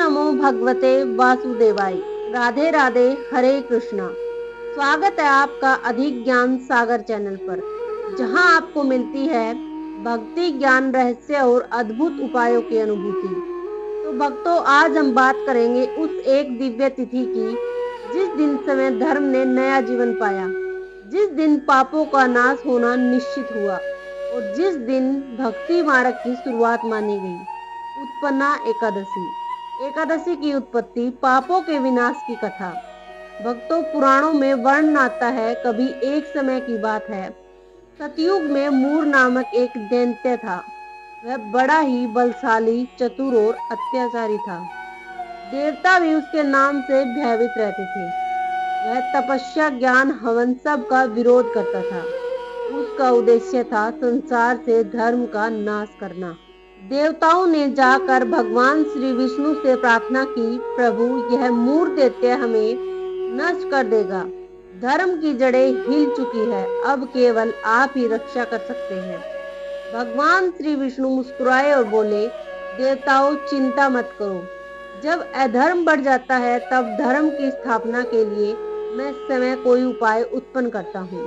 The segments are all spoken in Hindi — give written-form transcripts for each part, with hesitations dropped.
नमो भगवते वासुदेवाय। राधे राधे, हरे कृष्णा। स्वागत है आपका अधिक ज्ञान सागर चैनल पर, जहां आपको मिलती है भक्ति, ज्ञान, रहस्य और अद्भुत उपायों की अनुभूति। तो भक्तों, आज हम बात करेंगे उस एक दिव्य तिथि की जिस दिन समय धर्म ने नया जीवन पाया, जिस दिन पापों का नाश होना निश्चित हुआ और जिस दिन भक्ति मार्ग की शुरुआत मानी गई। उत्पन्ना एकादशी। एकादशी की उत्पत्ति, पापों के विनाश की कथा। भक्तों, पुराणों में वर्णन आता है, कभी एक समय की बात है, सतयुग में मूर नामक एक दैत्य था। वह बड़ा ही बलशाली, चतुर और अत्याचारी था। देवता भी उसके नाम से भयभीत रहते थे। वह तपस्या, ज्ञान, हवन सब का विरोध करता था। उसका उद्देश्य था संसार से धर्म का नाश करना। देवताओं ने जाकर भगवान श्री विष्णु से प्रार्थना की, प्रभु, यह मूर दैत्य हमें नष्ट कर देगा। धर्म की जड़ें हिल चुकी है, अब केवल आप ही रक्षा कर सकते हैं। भगवान श्री विष्णु मुस्कुराए और बोले, देवताओं, चिंता मत करो। जब अधर्म बढ़ जाता है तब धर्म की स्थापना के लिए मैं समय कोई उपाय उत्पन्न करता हूँ।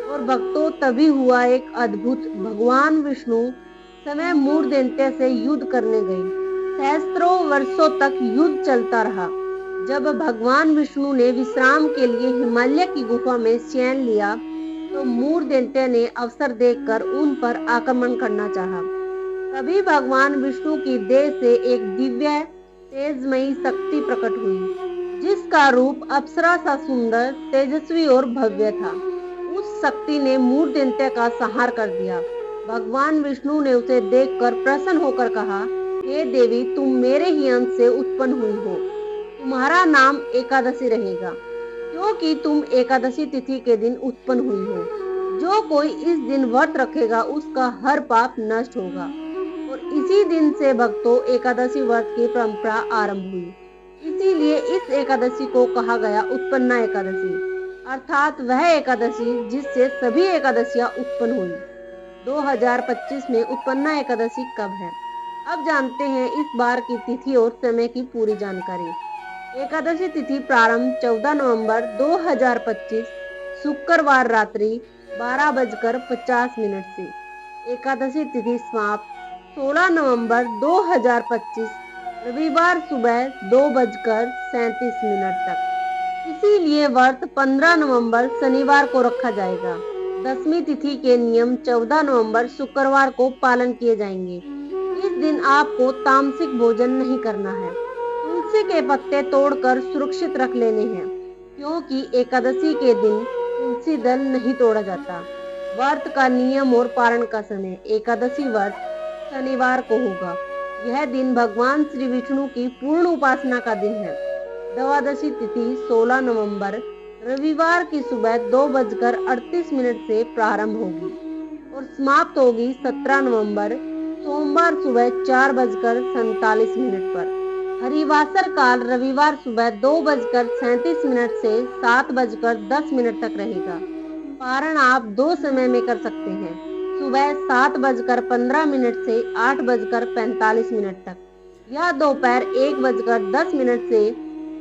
और भक्तों, तभी हुआ एक अद्भुत। भगवान विष्णु समय मूर दैत्य से युद्ध करने गए। सहस्त्रों वर्षों तक युद्ध चलता रहा। जब भगवान विष्णु ने विश्राम के लिए हिमालय की गुफा में शयन लिया तो मूर दैत्य ने अवसर देखकर उन पर आक्रमण करना चाहा। तभी भगवान विष्णु की देह से एक दिव्य तेजमयी शक्ति प्रकट हुई, जिसका रूप अप्सरा सा सुंदर, तेजस्वी और भव्य था। उस शक्ति ने मूर दैत्य का संहार कर दिया। भगवान विष्णु ने उसे देखकर प्रसन्न होकर कहा, हे देवी, तुम मेरे ही अंश से उत्पन्न हुई हो। तुम्हारा नाम एकादशी रहेगा, क्योंकि तुम एकादशी तिथि के दिन उत्पन्न हुई हो। जो कोई इस दिन व्रत रखेगा उसका हर पाप नष्ट होगा। और इसी दिन से भक्तों, एकादशी व्रत की परंपरा आरंभ हुई। इसीलिए इस एकादशी को कहा गया उत्पन्ना एकादशी, अर्थात वह एकादशी जिससे सभी एकादशियां उत्पन्न हुई। 2025 में उत्पन्ना एकादशी कब है? अब जानते हैं इस बार की तिथि और समय की पूरी जानकारी। एकादशी तिथि प्रारंभ 14 नवंबर 2025 शुक्रवार रात्रि 12:50 से। एकादशी तिथि समाप्त 16 नवंबर 2025 रविवार सुबह 2:37 तक। इसीलिए व्रत 15 नवंबर शनिवार को रखा जाएगा। दसवीं तिथि के नियम 14 नवंबर शुक्रवार को पालन किए जाएंगे। इस दिन आपको तामसिक भोजन नहीं करना है। तुलसी के पत्ते तोड़कर सुरक्षित रख लेने हैं, क्योंकि एकादशी के दिन तुलसी दल नहीं तोड़ा जाता। व्रत का नियम और पारण का समय, एकादशी व्रत शनिवार को होगा। यह दिन भगवान श्री विष्णु की पूर्ण उपासना का दिन है। द्वादशी तिथि 16 नवंबर रविवार की सुबह 2:38 से प्रारंभ होगी और समाप्त होगी 17 नवंबर सोमवार सुबह 4:47 पर। हरिवासर काल रविवार सुबह 2:37 से 7:10 तक रहेगा। पारण आप दो समय में कर सकते हैं, सुबह 7:15 से 8:45 तक, या दोपहर 1:10 से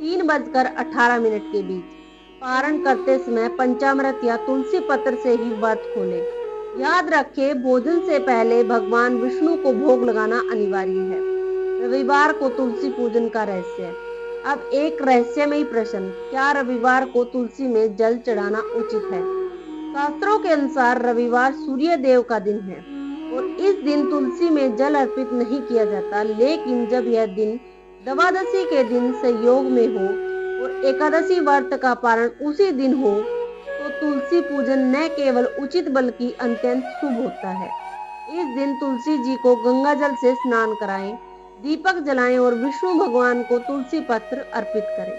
3:18 के बीच। पारण करते समय पंचामृत या तुलसी पत्र से ही व्रत खोलें। याद रखें, भोजन से पहले भगवान विष्णु को भोग लगाना अनिवार्य है। रविवार को तुलसी पूजन का रहस्य। अब एक रहस्यमयी प्रश्न, क्या रविवार को तुलसी में जल चढ़ाना उचित है? शास्त्रों के अनुसार रविवार सूर्य देव का दिन है और इस दिन तुलसी में जल अर्पित नहीं किया जाता। लेकिन जब यह दिन द्वादशी के दिन संयोग में हो और एकादशी व्रत का पारण उसी दिन हो तो तुलसी पूजन न केवल उचित बल्कि अत्यंत शुभ होता है। इस दिन तुलसी जी को गंगा जल से स्नान कराएं, दीपक जलाएं और विष्णु भगवान को तुलसी पत्र अर्पित करें।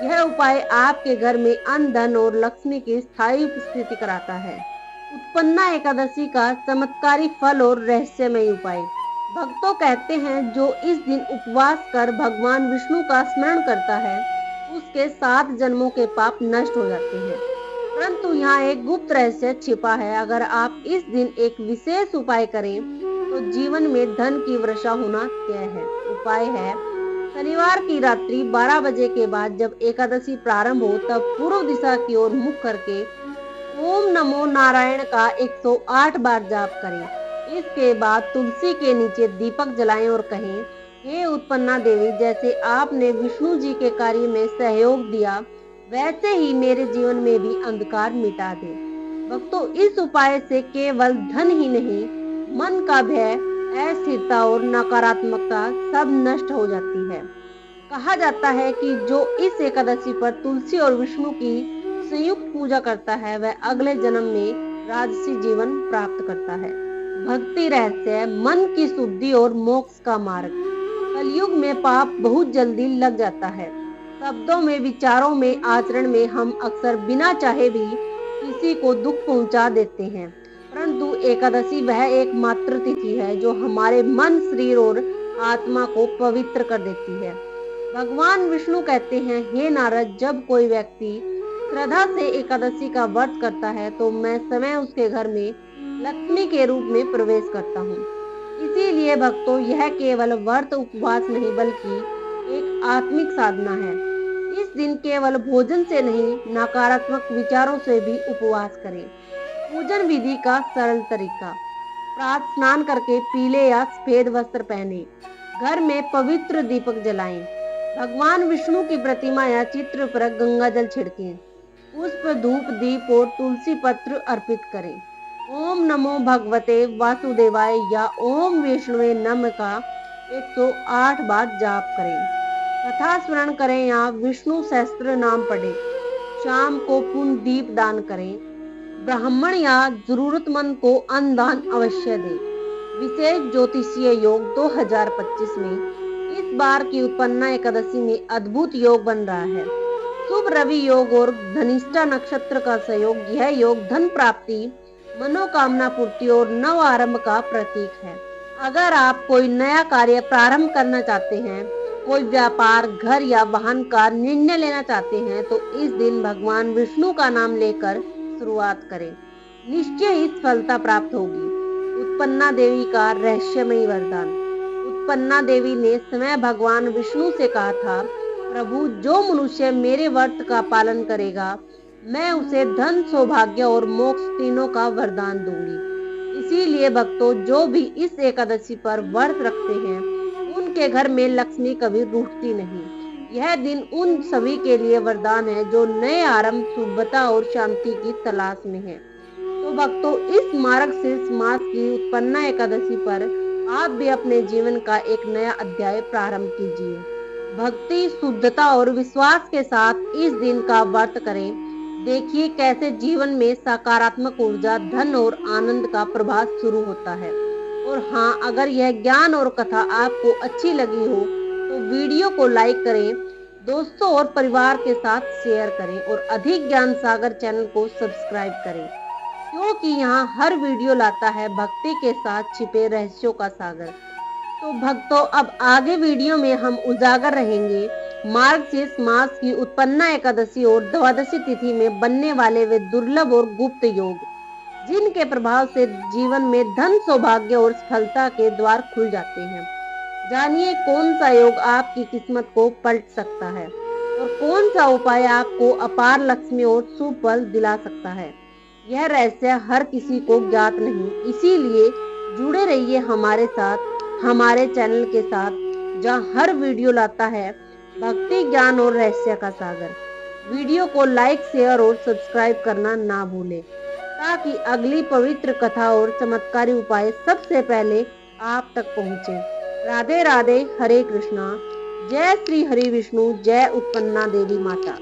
यह उपाय आपके घर में अन्न, धन और लक्ष्मी की स्थायी उपस्थिति कराता है। उत्पन्ना एकादशी का चमत्कारी फल और रहस्यमय उपाय। भक्तों कहते हैं, जो इस दिन उपवास कर भगवान विष्णु का स्मरण करता है उसके 7 जन्मों के पाप नष्ट हो जाते हैं। परंतु यहाँ एक गुप्त रहस्य छिपा है। अगर आप इस दिन एक विशेष उपाय करें तो जीवन में धन की वर्षा होना तय है। उपाय है, शनिवार की रात्रि 12 बजे के बाद जब एकादशी प्रारंभ हो तब पूर्व दिशा की ओर मुख करके ओम नमो नारायण का 108 बार जाप करें। इसके बाद तुलसी के नीचे दीपक जलाएं और कहें, हे उत्पन्ना देवी, जैसे आपने विष्णु जी के कार्य में सहयोग दिया वैसे ही मेरे जीवन में भी अंधकार मिटा दे। भक्तों, इस उपाय से केवल धन ही नहीं, मन का भय, अस्थिरता और नकारात्मकता सब नष्ट हो जाती है। कहा जाता है कि जो इस एकादशी पर तुलसी और विष्णु की संयुक्त पूजा करता है वह अगले जन्म में राजसी जीवन प्राप्त करता है। भक्ति रहस्य, मन की शुद्धि और मोक्ष का मार्ग। कलयुग में पाप बहुत जल्दी लग जाता है। शब्दों में, विचारों में, आचरण में हम अक्सर बिना चाहे भी किसी को दुख पहुंचा देते हैं, परंतु एकादशी वह एकमात्र तिथि है जो हमारे मन, शरीर और आत्मा को पवित्र कर देती है। भगवान विष्णु कहते हैं, हे नारद, जब कोई व्यक्ति श्रद्धा से एकादशी का व्रत करता है तो मैं स्वयं उसके घर में लक्ष्मी के रूप में प्रवेश करता हूँ। इसीलिए भक्तों, यह केवल व्रत उपवास नहीं बल्कि एक आत्मिक साधना है। इस दिन केवल भोजन से नहीं, नकारात्मक विचारों से भी उपवास करें। पूजन विधि का सरल तरीका। प्रातः स्नान करके पीले या सफेद वस्त्र पहने, घर में पवित्र दीपक जलाएं, भगवान विष्णु की प्रतिमा या चित्र पर गंगा जल छिड़कें, पुष्प, धूप, दीप और तुलसी पत्र अर्पित करें। ओम नमो भगवते वासुदेवाय या ओम विष्णुवे नमः का 108 बार जाप करें। कथा स्मरण करें या विष्णु सहस्त्र नाम पढ़ें। शाम को पुण्य दीप दान करें। ब्राह्मण या जरूरतमंद को अन्न दान अवश्य दें। विशेष ज्योतिषीय योग 2025 में इस बार की उत्पन्ना एकादशी में अद्भुत योग बन रहा है। शुभ रवि योग और धनिष्ठा नक्षत्र का सहयोग। यह योग धन प्राप्ति, मनोकामना पूर्ति और नव आरंभ का प्रतीक है। अगर आप कोई नया कार्य प्रारंभ करना चाहते हैं, कोई व्यापार, घर या वाहन का निर्णय लेना चाहते हैं तो इस दिन भगवान विष्णु का नाम लेकर शुरुआत करें। निश्चय ही सफलता प्राप्त होगी। उत्पन्ना देवी का रहस्यमयी वरदान। उत्पन्ना देवी ने स्वयं भगवान विष्णु से कहा था, प्रभु, जो मनुष्य मेरे व्रत का पालन करेगा मैं उसे धन, सौभाग्य और मोक्ष तीनों का वरदान दूंगी। इसीलिए भक्तों, जो भी इस एकादशी पर व्रत रखते हैं उनके घर में लक्ष्मी कभी रूठती नहीं। यह दिन उन सभी के लिए वरदान है जो नए आरंभ, शुभता और शांति की तलाश में है। तो भक्तों, इस मार्गशीर्ष मास की उत्पन्ना एकादशी पर आप भी अपने जीवन का एक नया अध्याय प्रारंभ कीजिए। भक्ति, शुद्धता और विश्वास के साथ इस दिन का व्रत करें। देखिए कैसे जीवन में सकारात्मक ऊर्जा, धन और आनंद का प्रभाव शुरू होता है। और हाँ, अगर यह ज्ञान और कथा आपको अच्छी लगी हो तो वीडियो को लाइक करें, दोस्तों और परिवार के साथ शेयर करें और अधिक ज्ञान सागर चैनल को सब्सक्राइब करें, क्योंकि यहाँ हर वीडियो लाता है भक्ति के साथ छिपे रहस्यों का सागर। तो भक्तों, अब आगे वीडियो में हम उजागर रहेंगे मार्गशीर्ष मास की उत्पन्ना एकादशी और द्वादशी तिथि में बनने वाले वे दुर्लभ और गुप्त योग, जिनके प्रभाव से जीवन में धन, सौभाग्य और सफलता के द्वार खुल जाते हैं। जानिए कौन सा योग आपकी किस्मत को पलट सकता है और कौन सा उपाय आपको अपार लक्ष्मी और शुभ फल दिला सकता है। यह रहस्य हर किसी को ज्ञात नहीं, इसीलिए जुड़े रहिए हमारे साथ, हमारे चैनल के साथ, जहाँ हर वीडियो लाता है भक्ति, ज्ञान और रहस्य का सागर। वीडियो को लाइक, शेयर और सब्सक्राइब करना ना भूलें, ताकि अगली पवित्र कथा और चमत्कारी उपाय सबसे पहले आप तक पहुँचे। राधे राधे, हरे कृष्णा। जय श्री हरि विष्णु, जय उत्पन्ना देवी माता।